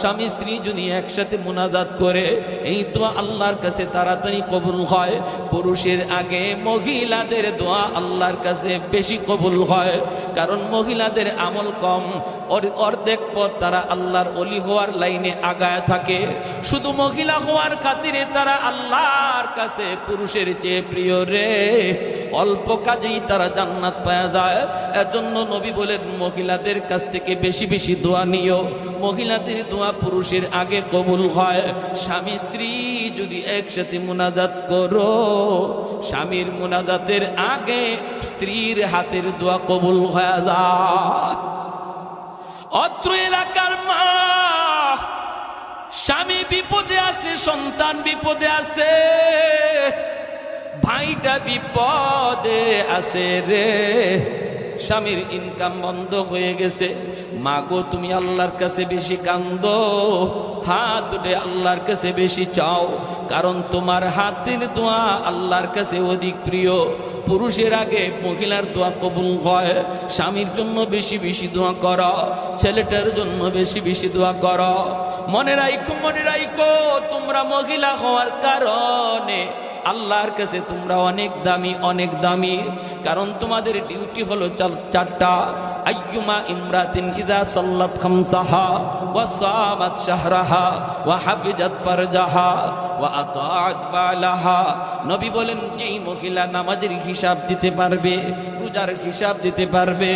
স্বামী স্ত্রী যদি একসাথে মুনাজাত করে এই দোয়া আল্লাহর কাছে তাড়াতাড়ি কবুল হয়। পুরুষের আগে মহিলাদের দোয়া আল্লাহর কাছে বেশি কবুল হয়, কারণ মহিলাদের আমল কম, অর্ধেক পথ তারা আল্লাহর ওলি হওয়ার লাইনে আগায় থাকে। শুধু মহিলা হওয়ার খাতিরে তারা আল্লাহর কাছে পুরুষের চেয়ে প্রিয় রে। অল্প কাজেই তারা জান্নাত পাওয়া যায়। এজন্য নবী বলেন মহিলাদের কাছ থেকে বেশি বেশি দোয়া নিও। মহিলাদের দোয়া পুরুষের আগে কবুল হয়। স্বামী স্ত্রী যদি একসাথে মুনাজাত করো, স্বামীর মুনাজাতের আগে স্ত্রীর হাতের দোয়া কবুল হয়ে যায়। অত্র এলাকার মা, স্বামী বিপদে আছে, সন্তান বিপদে আছে, ভাইটা বিপদে আছে রে, স্বামীর ইনকাম বন্ধ হয়ে গেছে। মা গো, তুমি আল্লাহর কাছে বেশি কান্দো, হাত উঠে আল্লাহর কাছে বেশি চাও, কারণ তোমার হাতের দোয়া আল্লাহর কাছে অধিক প্রিয়। পুরুষের আগে মহিলার দোয়া কবুল হয়। স্বামীর জন্য বেশি বেশি দোয়া করো, ছেলেটার জন্য বেশি বেশি দোয়া করো। মনে রাখো তোমরা মহিলা হওয়ার কারণে আল্লাহর কাছে তোমরা অনেক দামি, অনেক দামি, কারণ তোমাদের ডিউটি হলো চারটা। আইয়ুমা ইমরাতিন ইযা সাল্লাত খামসাহা ওয়া সামাত শাহরাহা ওয়া হাফিজাত ফারজাহা ওয়া আতাআত বালাহা। নবী বলেন, যেই মহিলা নামাজের হিসাব দিতে পারবে, রোজার হিসাব দিতে পারবে,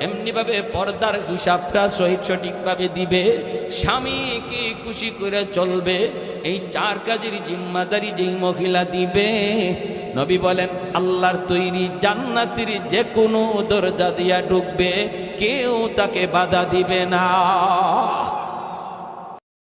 এমনি ভাবে পর্দার হিসাবটা সঠিকভাবে দিবে, স্বামীকে খুশি করে চলবে, এই চার কাজের জিম্মাদারি যেই মহিলা দিবে, নবী বলেন আল্লাহর তৈরি জান্নাতের যে কোনো দরজা দিয়া ঢুকবে, কেউ তাকে বাধা দিবে না।